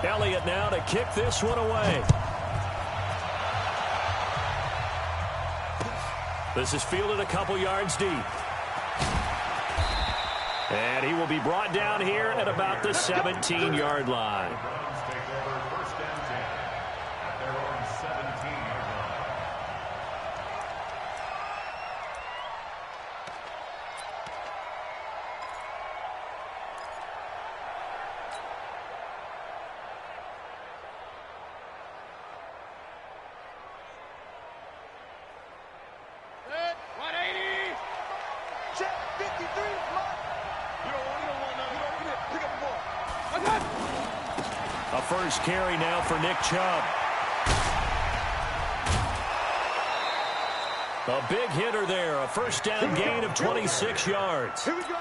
Elliott now to kick this one away. This is fielded a couple yards deep. And he will be brought down here at about the 17-yard line. A first carry now for Nick Chubb. A big hitter there. A first down gain of 26 yards. Here we go.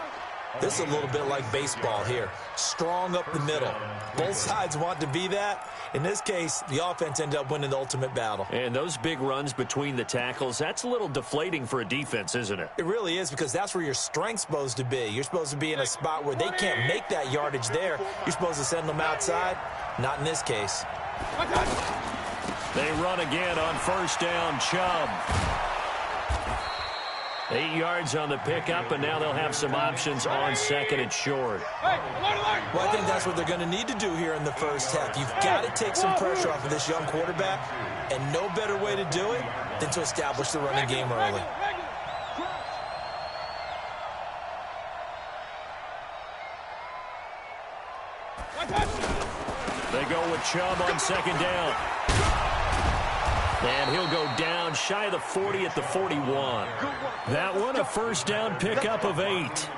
This is a little bit like baseball here. Strong up the middle. Both sides want to be that. In this case, the offense ended up winning the ultimate battle. And those big runs between the tackles, that's a little deflating for a defense, isn't it? It really is, because that's where your strength's supposed to be. You're supposed to be in a spot where they can't make that yardage there. You're supposed to send them outside. Not in this case. They run again on first down. Chubb. 8 yards on the pickup, and now they'll have some options on second and short. Well, I think that's what they're going to need to do here in the first half. You've got to take some pressure off of this young quarterback, and no better way to do it than to establish the running game early. They go with Chubb on second down. And he'll go down shy of the 40 at the 41. That one a first down pickup of 8.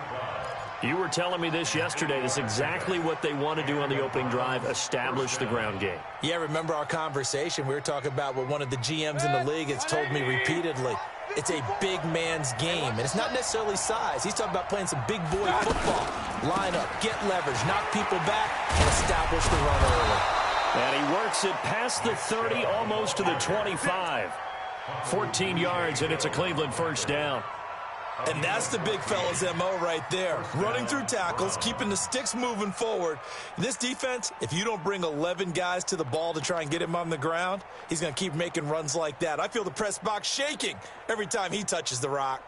You were telling me this yesterday. This is exactly what they want to do on the opening drive, establish the ground game. Yeah, remember our conversation? We were talking about what one of the GMs in the league has told me repeatedly. It's a big man's game, and it's not necessarily size. He's talking about playing some big boy football. Line up, get leverage, knock people back, and establish the run early. And he works it past the 30, almost to the 25. 14 yards, and it's a Cleveland first down. And that's the big fella's MO right there. Running through tackles, keeping the sticks moving forward. This defense, if you don't bring 11 guys to the ball to try and get him on the ground, he's going to keep making runs like that. I feel the press box shaking every time he touches the rock.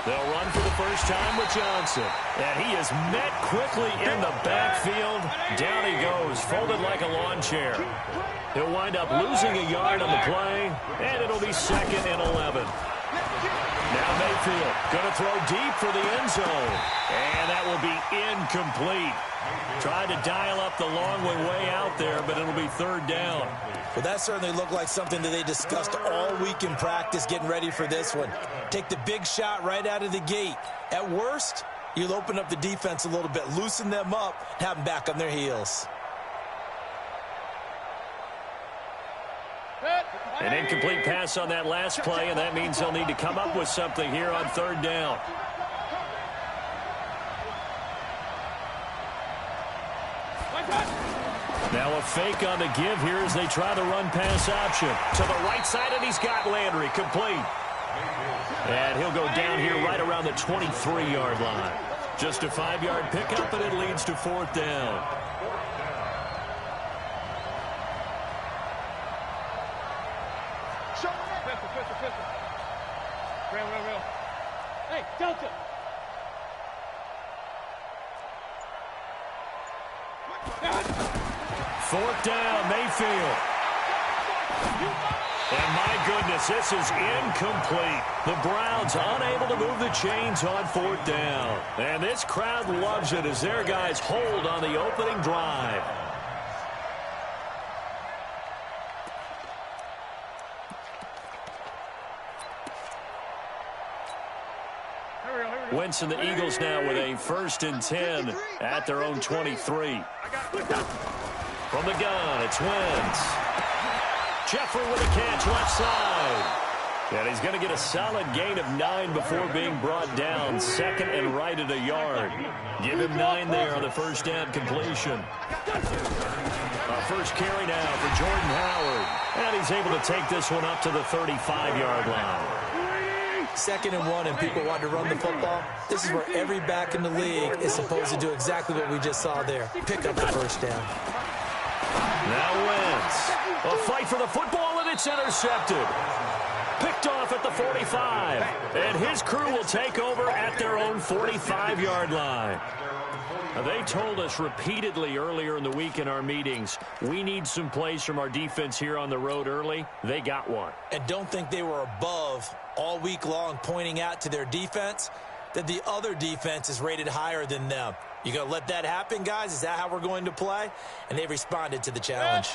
They'll run for the first time with Johnson. And he is met quickly in the backfield. Down he goes, folded like a lawn chair. He'll wind up losing a yard on the play, and it'll be second and 11. Now Mayfield going to throw deep for the end zone. And that will be incomplete. Tried to dial up the long way out there, but it'll be third down. Well, that certainly looked like something that they discussed all week in practice, getting ready for this one. Take the big shot right out of the gate. At worst, you'll open up the defense a little bit, loosen them up, have them back on their heels. An incomplete pass on that last play, and that means they'll need to come up with something here on third down. Now a fake on the give here as they try the run pass option. To the right side, and he's got Landry complete. And he'll go down here right around the 23-yard line. Just a 5-yard pickup, and it leads to fourth down. Hey, Delta. Fourth down, Mayfield. And my goodness, this is incomplete. The Browns unable to move the chains on fourth down. And this crowd loves it as their guys hold on the opening drive. Wentz and the Eagles now with a 1st and 10 at their own 23. From the gun, it's Wentz. Jeffrey with a catch left side. And he's going to get a solid gain of 9 before being brought down. Second and right at a yard. Give him 9 there on the first down completion. Our first carry now for Jordan Howard. And he's able to take this one up to the 35-yard line. 2nd and 1 and people want to run the football. This is where every back in the league is supposed to do exactly what we just saw there. Pick up the first down. Now Wentz. A fight for the football, and it's intercepted. Picked off at the 45. And his crew will take over at their own 45-yard line. Now, they told us repeatedly earlier in the week in our meetings, we need some plays from our defense here on the road early. They got one. And don't think they were above all week long pointing out to their defense that the other defense is rated higher than them. You going to let that happen, guys? Is that how we're going to play? And they responded to the challenge.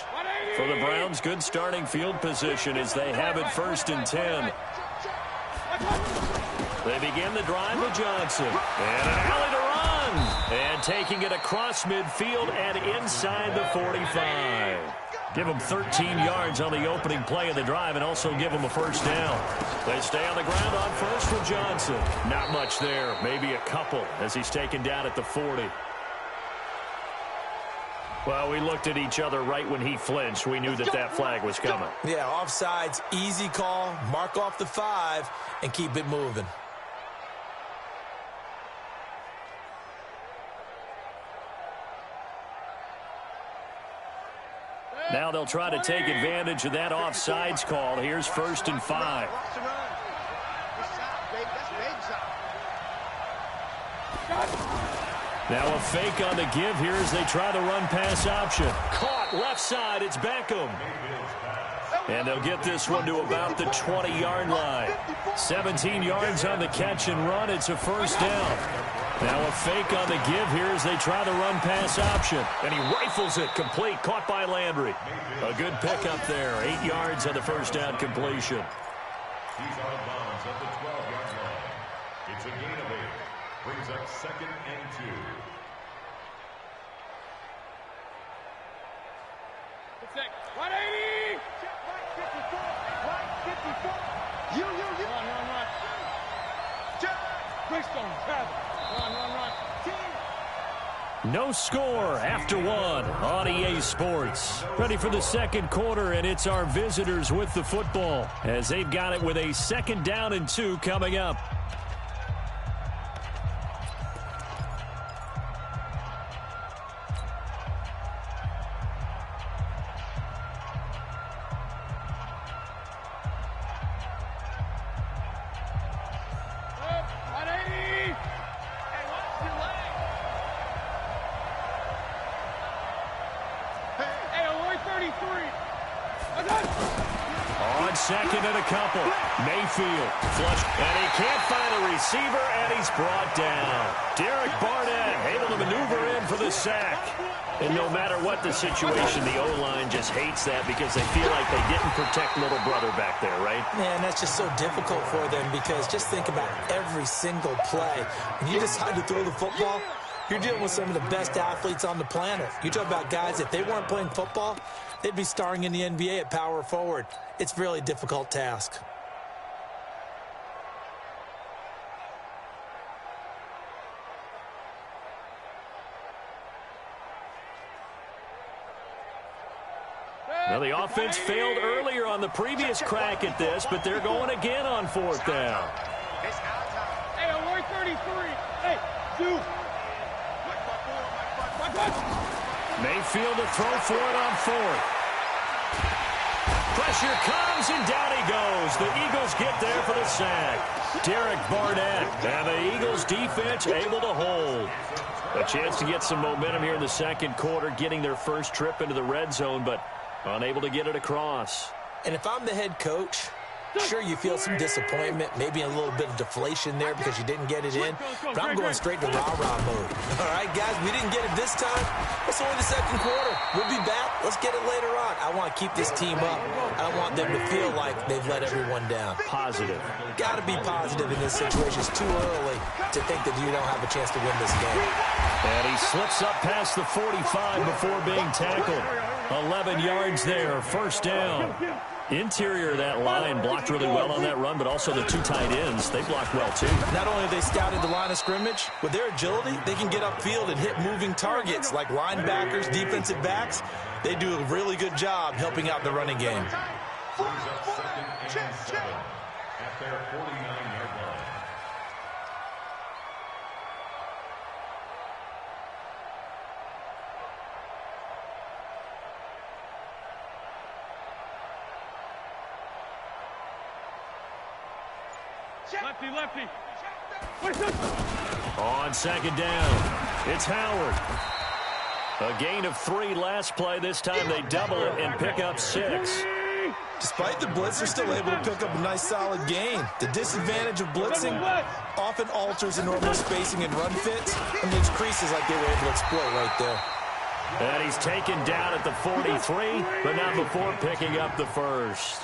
For the Browns, good starting field position as they have it 1st and 10. They begin the drive with Johnson. And an alley to run. And taking it across midfield and inside the 45. Give them 13 yards on the opening play of the drive and also give them a first down. They stay on the ground on first with Johnson. Not much there, maybe a couple as he's taken down at the 40. Well, we looked at each other right when he flinched. We knew that that flag was coming. Yeah, offsides, easy call, mark off the 5, and keep it moving. Now they'll try to take advantage of that offsides call. Here's 1st and 5. Now a fake on the give here as they try the run-pass option. Caught left side. It's Beckham. And they'll get this one to about the 20-yard line. 17 yards on the catch and run. It's a first down. Now a fake on the give here as they try the run-pass option. And he rifles it complete. Caught by Landry. A good pickup there. 8 yards on the first down completion. He's out of bounds at the 12-yard line. It's a gain of 8. Brings up 2nd and 2. It's like 180. Right 54. Right 54. You. Run. Bridgestone, travel. Run. No score after 1 on EA Sports. Ready for the second quarter, and it's our visitors with the football as they've got it with a 2nd down and 2 coming up. On 2nd and a couple. Mayfield flush, and he can't find a receiver, and he's brought down. Derek Barnett able to maneuver in for the sack. And no matter what the situation, the O-line just hates that because they feel like they didn't protect little brother back there, right? Man, that's just so difficult for them because just think about every single play. When you decide to throw the football, you're dealing with some of the best athletes on the planet. You talk about guys, if they weren't playing football, they'd be starring in the NBA at power forward. It's a really difficult task. Well, the offense failed earlier on the previous crack at this, but they're going again on 4th down. Hey, Roy 33. Hey, dude. Mayfield to throw for it on 4th. Pressure comes, and down he goes. The Eagles get there for the sack. Derek Barnett, and the Eagles defense able to hold. A chance to get some momentum here in the second quarter, getting their first trip into the red zone, but unable to get it across. And if I'm the head coach, sure, you feel some disappointment, maybe a little bit of deflation there because you didn't get it in, but I'm going straight to rah-rah mode. All right, guys, we didn't get it this time. It's only the second quarter. We'll be back. Let's get it later on. I want to keep this team up. I don't want them to feel like they've let everyone down. Positive. Got to be positive in this situation. It's too early to think that you don't have a chance to win this game. And he slips up past the 45 before being tackled. 11 yards there, first down. Interior of that line blocked really well on that run, but also the two tight ends, they blocked well too. Not only have they scouted the line of scrimmage, with their agility, they can get upfield and hit moving targets like linebackers, defensive backs. They do a really good job helping out the running game. Brings up 2nd and 7 at their 49-yard line. Lefty, lefty. On 2nd down, it's Howard. A gain of 3 last play. This time they double it and pick up 6. Despite the blitz, they're still able to pick up a nice solid gain. The disadvantage of blitzing often alters the normal spacing and run fits and leaves creases like they were able to exploit right there. And he's taken down at the 43, but not before picking up the first.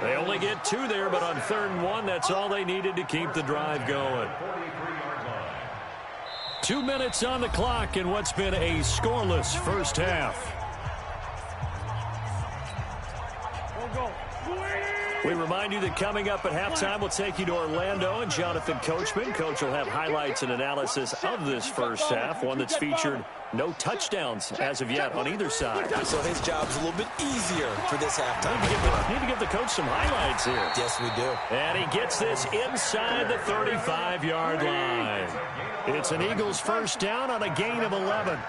They only get 2 there, but on 3rd and 1, that's all they needed to keep the drive going. 2 minutes on the clock in what's been a scoreless first half. We remind you that coming up at halftime, we'll take you to Orlando and Jonathan Coachman. Coach will have highlights and analysis of this first half, one that's featured no touchdowns as of yet on either side. So his job's a little bit easier for this halftime. Need to give the coach some highlights here. Yes, we do. And he gets this inside the 35-yard line. It's an Eagles first down on a gain of 11.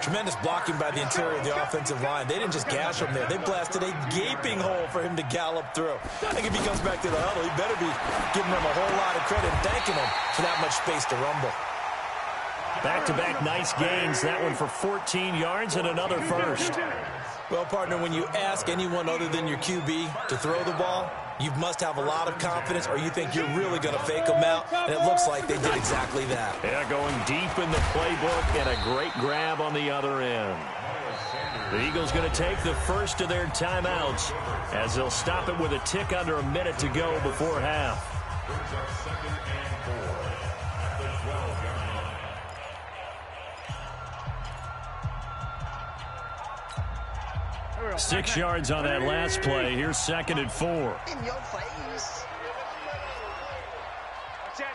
Tremendous blocking by the interior of the offensive line. They didn't just gash him there. They blasted a gaping hole for him to gallop through. I think if he comes back to the huddle, he better be giving them a whole lot of credit and thanking him for that much space to rumble. Back-to-back nice gains. That one for 14 yards and another first. Well, partner, when you ask anyone other than your QB to throw the ball, you must have a lot of confidence or you think you're really going to fake them out, and it looks like they did exactly that. Yeah, going deep in the playbook and a great grab on the other end. The Eagles going to take the first of their timeouts as they'll stop it with a tick under a minute to go before half. 6 yards on that last play. Here's 2nd and 4. In your face. Check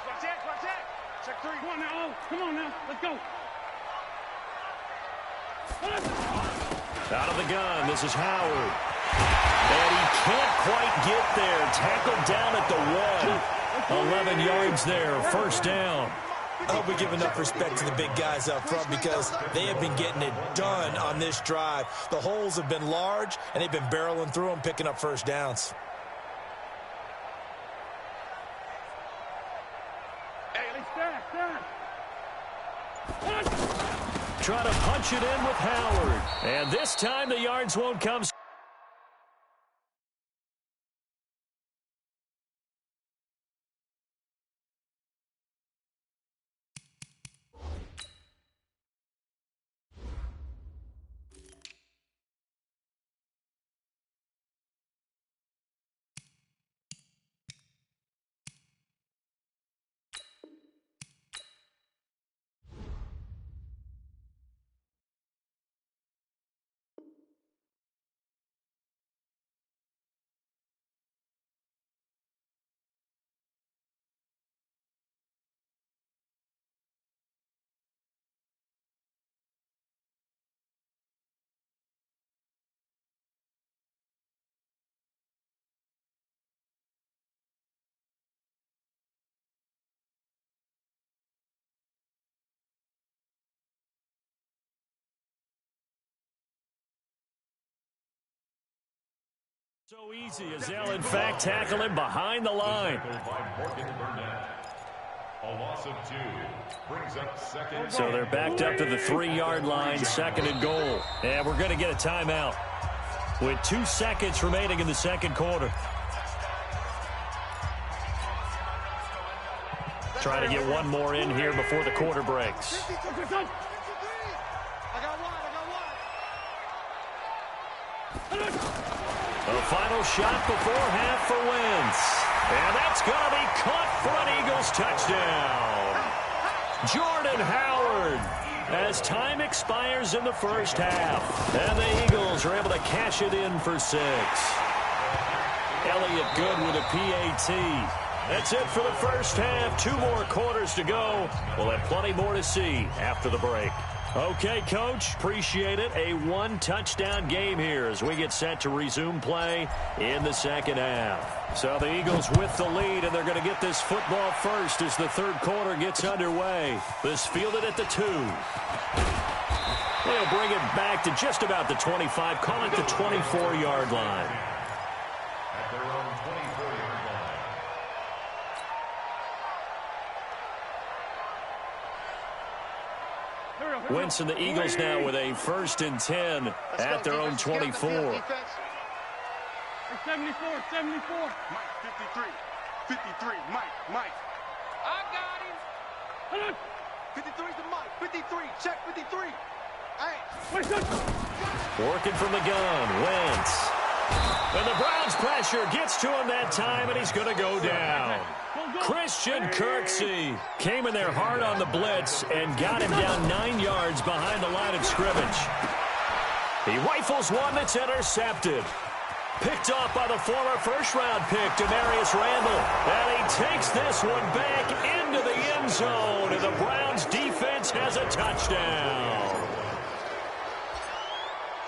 3. Come on now. Come on now. Let's go. Out of the gun. This is Howard. And he can't quite get there. Tackled down at the 1. 11 yards there. First down. I hope we give enough respect to the big guys up front because they have been getting it done on this drive. The holes have been large, and they've been barreling through them, picking up first downs. Try to punch it in with Howard. And this time the yards won't come. So easy as they'll, in fact, tackle him behind the line. A loss of 2 brings up 2nd. So they're backed up to the 3-yard line, 2nd and goal. And we're going to get a timeout with 2 seconds remaining in the second quarter. Trying to get one more in here before the quarter breaks. A final shot before half for Wentz. And that's going to be caught for an Eagles touchdown. Jordan Howard as time expires in the first half. And the Eagles are able to cash it in for 6. Elliott good with a PAT. That's it for the first half. 2 more quarters to go. We'll have plenty more to see after the break. Okay, Coach, appreciate it. A 1-touchdown game here as we get set to resume play in the second half. So the Eagles with the lead, and they're going to get this football first as the third quarter gets underway. This fielded at the 2. They'll bring it back to just about the 25, call it the 24-yard line. At their own 24-yard line. Wentz and the Eagles now with a 1st and 10 at their own 24. 74, 74. Mike, 53, Mike. I got him. 53's the Mike, 53, check 53. Working from the gun, Wentz. And the Browns pressure gets to him that time, and he's going to go down. Christian Kirksey came in there hard on the blitz and got him down 9 yards behind the line of scrimmage. He rifles one that's intercepted. Picked off by the former first-round pick, Demarius Randall. And he takes this one back into the end zone, and the Browns defense has a touchdown.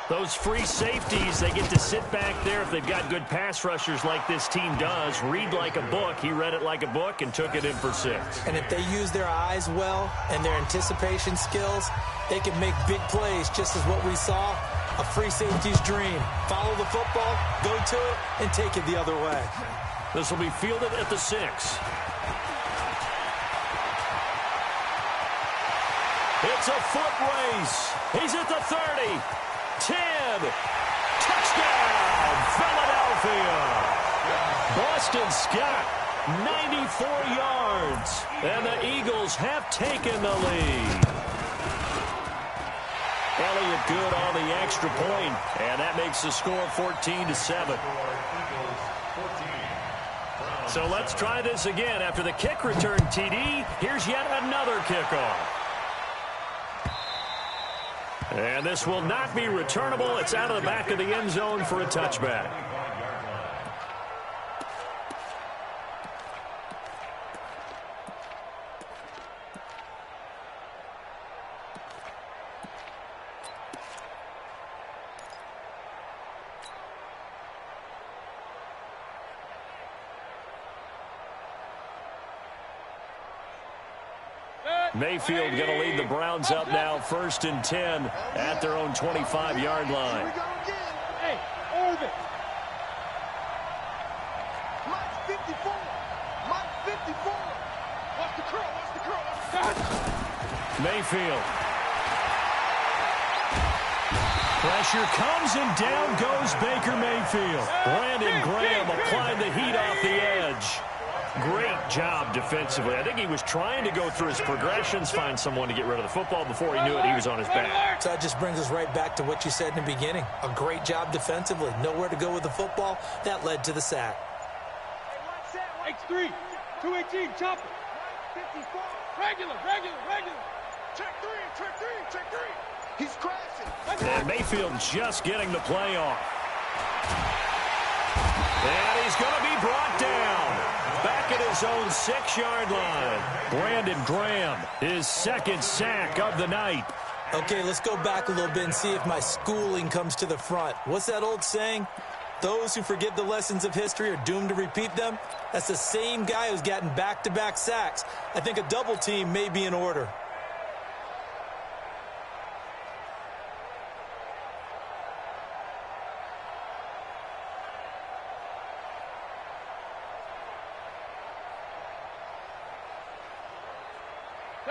Those free safeties, they get to sit back there if they've got good pass rushers like this team does. Read like a book. He read it like a book and took it in for 6. And if they use their eyes well and their anticipation skills, they can make big plays, just as what we saw. A free safety's dream. Follow the football, go to it, and take it the other way. This will be fielded at the 6. It's a foot race. He's at the 30. 10. Touchdown, Philadelphia. Boston Scott, 94 yards. And the Eagles have taken the lead. Elliott good on the extra point, and that makes the score 14-7. So let's try this again. After the kick return TD, here's yet another kickoff. And this will not be returnable. It's out of the back of the end zone for a touchback. Mayfield going to lead the Browns up now, 1st and 10 at their own 25-yard line. Hey, Orbit. Mike, 54. Mike, 54. Watch the curl, watch the curl. Mayfield. Pressure comes, and down goes Baker Mayfield. Brandon Graham applied the heat off the edge. Great job defensively. I think he was trying to go through his progressions, find someone to get rid of the football. Before he knew it, he was on his back. So that just brings us right back to what you said in the beginning. A great job defensively. Nowhere to go with the football. That led to the sack. X3, 218, chopper. 54, regular. Check three. He's crashing. And Mayfield just getting the play off. And he's going to be brought down. Back at his own 6-yard line. Brandon Graham, his 2nd sack of the night. Okay, let's go back a little bit and see if my schooling comes to the front. What's that old saying? Those who forget the lessons of history are doomed to repeat them. That's the same guy who's gotten back-to-back sacks. I think a double team may be in order.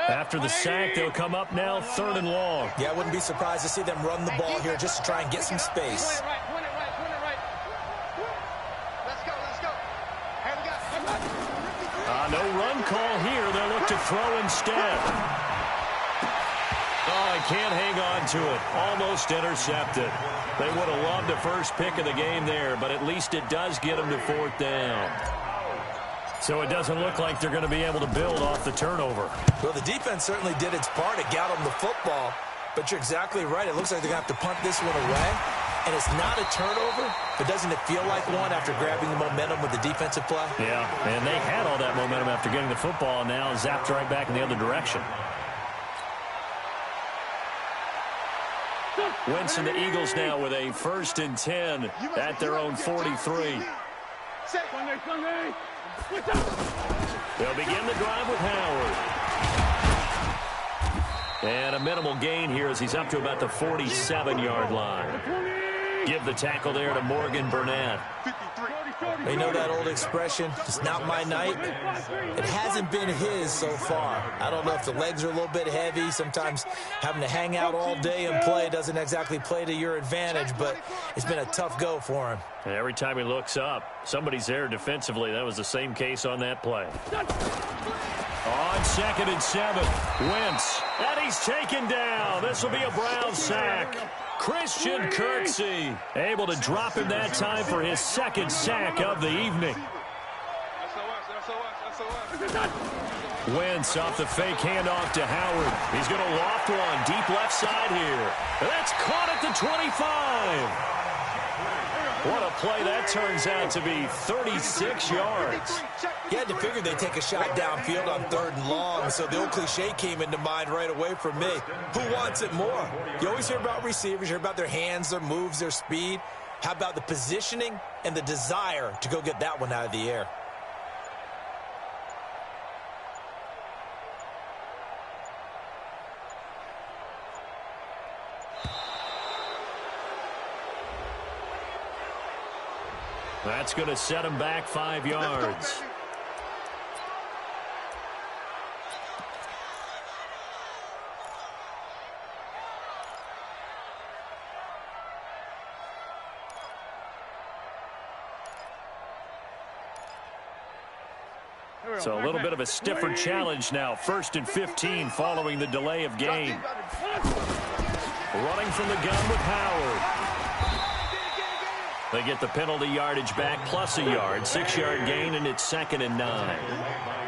After the sack, they'll come up now 3rd and long. Yeah, I wouldn't be surprised to see them run the ball here just to try and get some space. Point it right. Let's go. Hey, we got. No run call here. They'll look to throw instead. Oh, he can't hang on to it. Almost intercepted. They would have loved the first pick of the game there, but at least it does get them to 4th down. So it doesn't look like they're going to be able to build off the turnover. Well, the defense certainly did its part. It got them the football. But you're exactly right. It looks like they're going to have to punt this one away. And it's not a turnover, but doesn't it feel like one after grabbing the momentum with the defensive play? Yeah, and they had all that momentum after getting the football, and now zapped right back in the other direction. Wentz and the Eagles now with a 1st and 10 at their own 43. They'll begin the drive with Howard. And a minimal gain here as he's up to about the 47-yard line. Give the tackle there to Morgan Burnett. You know that old expression, it's not my night? It hasn't been his so far. I don't know if the legs are a little bit heavy. Sometimes having to hang out all day and play doesn't exactly play to your advantage, but it's been a tough go for him. And every time he looks up, somebody's there defensively. That was the same case on that play. On 2nd and 7, Wentz. And he's taken down. This will be a Brown sack. Christian Kirksey able to drop him that time for his 2nd sack of the evening. Wentz off the fake handoff to Howard. He's going to loft one deep left side here. That's caught at the 25. What a play that turns out to be, 36 yards. You had to figure they'd take a shot downfield on 3rd and long, so the old cliche came into mind right away for me. Who wants it more? You always hear about receivers, you hear about their hands, their moves, their speed. How about the positioning and the desire to go get that one out of the air? That's going to set him back 5 yards. So a little bit of a stiffer challenge now. 1st and 15 following the delay of game. Running from the gun with Howard. They get the penalty yardage back plus a yard. 6-yard gain, and it's 2nd and 9.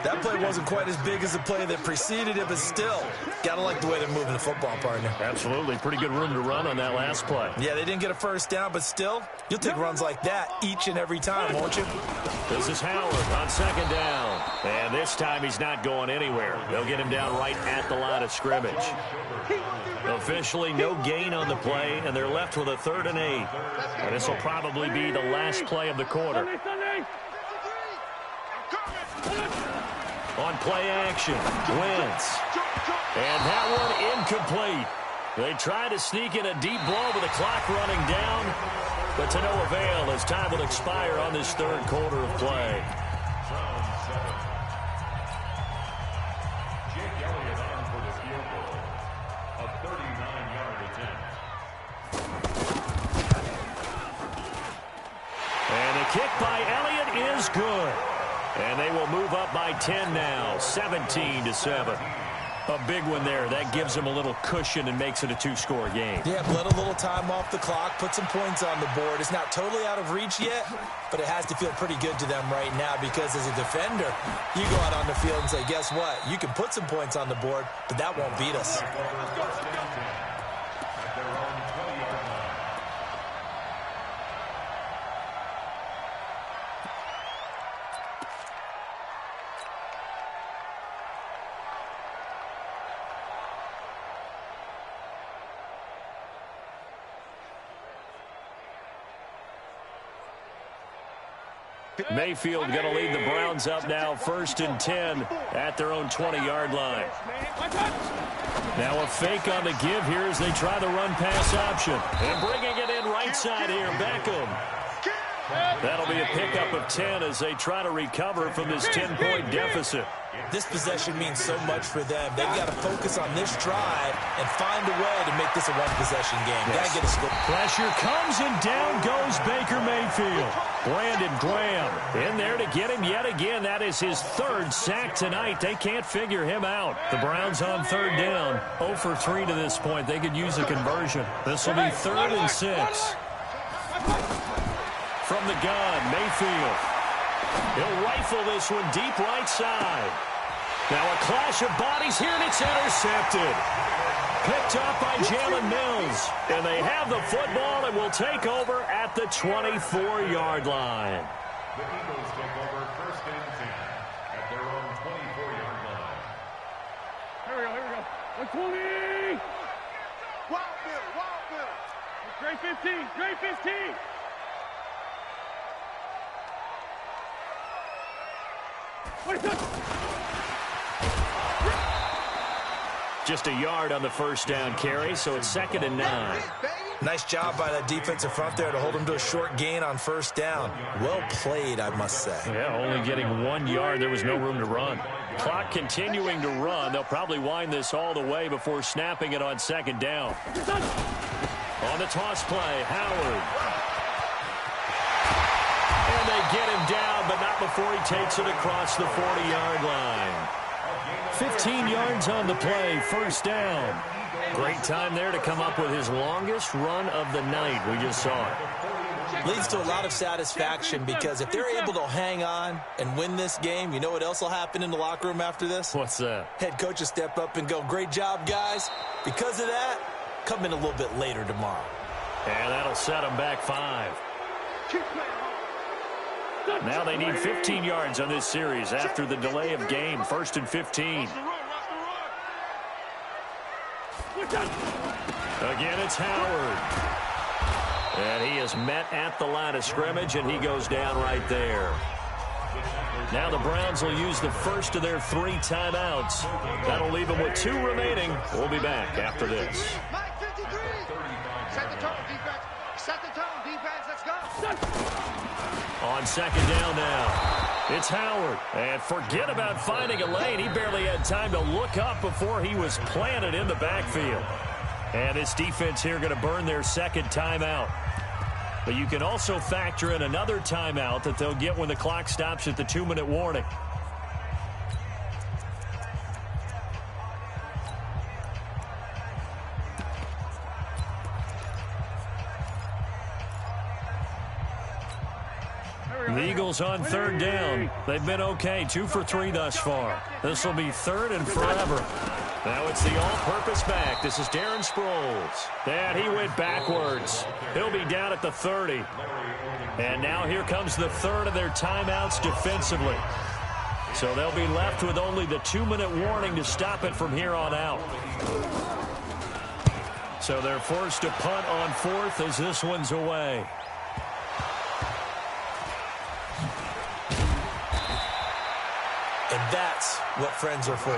That play wasn't quite as big as the play that preceded it, but still, got to like the way they're moving the football, partner. Absolutely. Pretty good room to run on that last play. Yeah, they didn't get a 1st down, but still, you'll take runs like that each and every time, won't you? This is Howard on 2nd down. And this time he's not going anywhere. They'll get him down right at the line of scrimmage. Officially no gain on the play, and they're left with a 3rd and 8. And this will probably be the last play of the quarter. On play action, Wentz. And that one incomplete. They try to sneak in a deep ball with the clock running down, but to no avail as time will expire on this 3rd quarter of play. Kick by Elliott is good. And they will move up by 10 now, 17-7. A big one there. That gives them a little cushion and makes it a 2-score game. Yeah, let a little time off the clock, put some points on the board. It's not totally out of reach yet, but it has to feel pretty good to them right now because as a defender, you go out on the field and say, guess what? You can put some points on the board, but that won't beat us. Mayfield going to lead the Browns up now, 1st and 10 at their own 20-yard line. Now a fake on the give here as they try the run-pass option. And bringing it in right side here, Beckham. That'll be a pickup of 10 as they try to recover from this 10-point deficit. This possession means so much for them. They've got to focus on this drive and find a way to make this a one-possession game. Yes. Got to get a score. Pressure comes and down goes Baker Mayfield. Brandon Graham in there to get him yet again. That is his 3rd sack tonight. They can't figure him out. The Browns on 3rd down. 0 for 3 to this point. They could use a conversion. This will be 3rd and 6. From the gun, Mayfield. He'll rifle this one deep right side. Now a clash of bodies here, and it's intercepted. picked up by Jalen Mills. And they have the football and will take over at the 24-yard line. The Eagles take over first and 10 at their own 24-yard line. Here we go. 120. Wild Bill. Great 15. Wait up. Just a yard on the first down carry, so it's 2nd and 9. Nice job by that defensive front there to hold him to a short gain on first down. Well played, I must say. Yeah, only getting 1 yard. There was no room to run. Clock continuing to run. They'll probably wind this all the way before snapping it on 2nd down. On the toss play, Howard. And they get him down, but not before he takes it across the 40-yard line. 15 yards on the play, first down. Great time there to come up with his longest run of the night. We just saw it. Leads to a lot of satisfaction because if they're able to hang on and win this game, you know what else will happen in the locker room after this? What's that? Head coach will step up and go, great job, guys. Because of that, come in a little bit later tomorrow. And that'll set them back 5. Now they need 15 yards on this series after the delay of game. 1st and 15. Again, it's Howard. And he is met at the line of scrimmage, and he goes down right there. Now the Browns will use the first of their 3 timeouts. That'll leave them with 2 remaining. We'll be back after this. Mike 53. Set the tone, defense. Set the tone, defense. Let's go. On 2nd down now, it's Howard. And forget about finding a lane. He barely had time to look up before he was planted in the backfield. And this defense here going to burn their 2nd timeout. But you can also factor in another timeout that they'll get when the clock stops at the 2-minute warning. The Eagles on 3rd down. They've been okay, 2 for 3 thus far. This will be 3rd and forever. Now it's the all-purpose back. This is Darren Sproles. And he went backwards. He'll be down at the 30. And now here comes the 3rd of their timeouts defensively. So they'll be left with only the 2-minute warning to stop it from here on out. So they're forced to punt on 4th as this one's away. And that's what friends are for.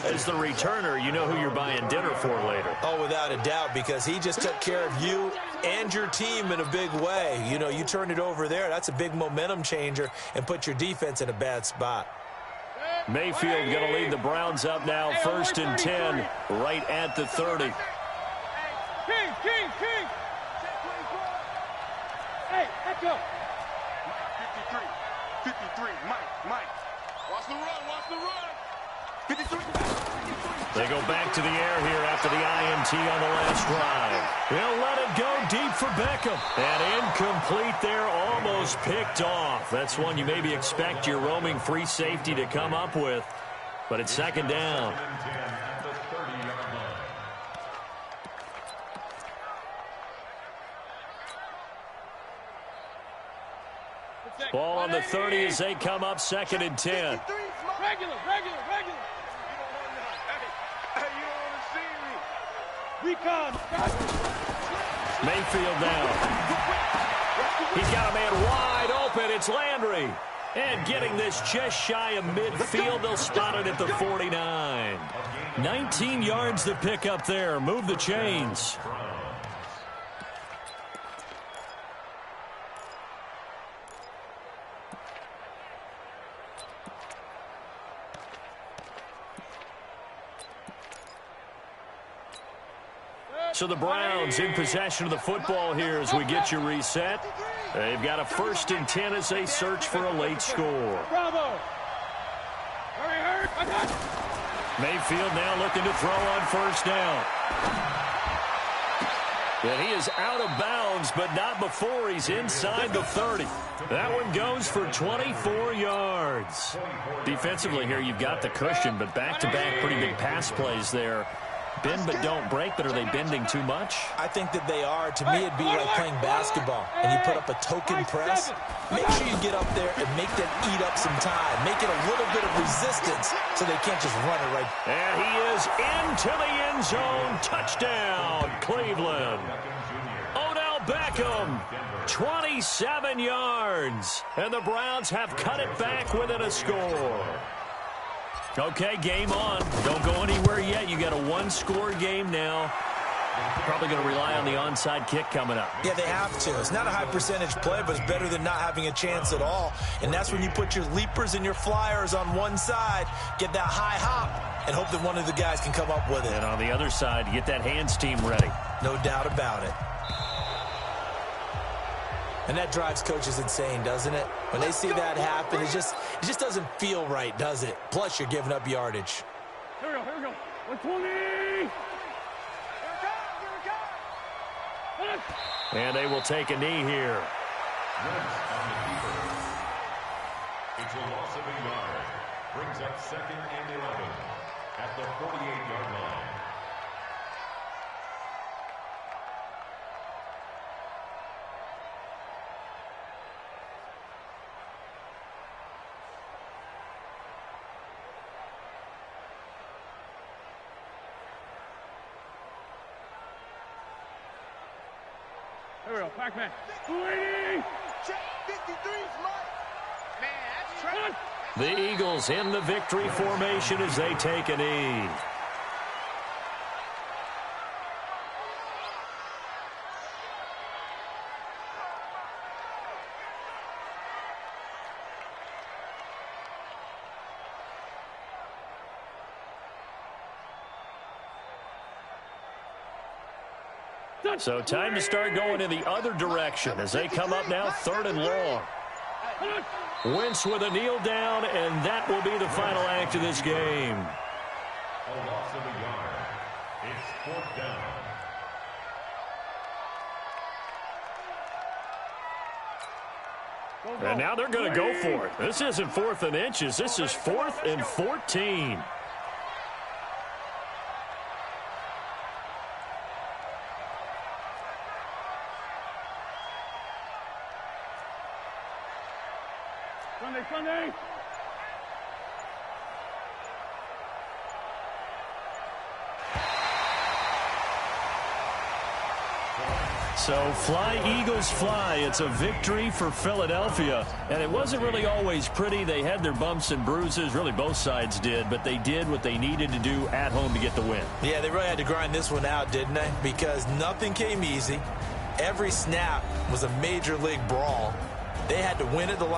As the returner, you know who you're buying dinner for later. Oh, without a doubt, because he just took care of you and your team in a big way. You know, you turned it over there. That's a big momentum changer and put your defense in a bad spot. Mayfield going to lead the Browns up now, 1st and 10, right at the 30. King. Hey, let's go. 53, Mike. Watch the run. 53. They go back to the air here after the INT on the last drive. They'll let it go deep for Beckham. And incomplete there, almost picked off. That's one you maybe expect your roaming free safety to come up with. But it's 2nd down. Ball on the 30 as they come up, 2nd and 10. Regular. Hey, you don't want to see me. Recon. Mayfield now. He's got a man wide open. It's Landry. And getting this just shy of midfield, they'll spot it at the 49. 19 yards to pick up there. Move the chains. So the Browns in possession of the football here as we get you reset. They've got a 1st and 10 as they search for a late score. Bravo. Hurry, hurt. Mayfield now looking to throw on 1st down. And he is out of bounds, but not before he's inside the 30. That one goes for 24 yards. Defensively here, you've got the cushion, but back-to-back pretty big pass plays there. Bend but don't break, but are they bending too much? I think that they are. To me, it'd be like playing basketball, and you put up a token press. Make sure you get up there and make them eat up some time. Make it a little bit of resistance so they can't just run it right. And he is into the end zone. Touchdown, Cleveland. Odell Beckham, 27 yards. And the Browns have cut it back within a score. Okay, game on. Don't go anywhere yet. You got a one-score game now. Probably going to rely on the onside kick coming up. Yeah, they have to. It's not a high percentage play, but it's better than not having a chance at all. And that's when you put your leapers and your flyers on one side, get that high hop, and hope that one of the guys can come up with it. And on the other side, get that hands team ready. No doubt about it. And that drives coaches insane, doesn't it? When they see that happen, it just doesn't feel right, does it? Plus, you're giving up yardage. Here we go. 120. And they will take a knee here. It's a loss of a yard. Brings up 2nd and 11 at the 48-yard line. Here we go. Pac-Man. 53's Mike. Man, that's trash. The Eagles in the victory formation as they take a knee. So time to start going in the other direction as they come up now 3rd and long. Wentz with a kneel down, and that will be the final act of this game. A loss of a yard. It's 4th down. And now they're going to go for it. This isn't 4th and inches. This is 4th and 14. Sunday. So fly, Eagles, fly. It's a victory for Philadelphia. And it wasn't really always pretty. They had their bumps and bruises. Really, both sides did. But they did what they needed to do at home to get the win. Yeah, they really had to grind this one out, didn't they? Because nothing came easy. Every snap was a major league brawl. They had to win at the line.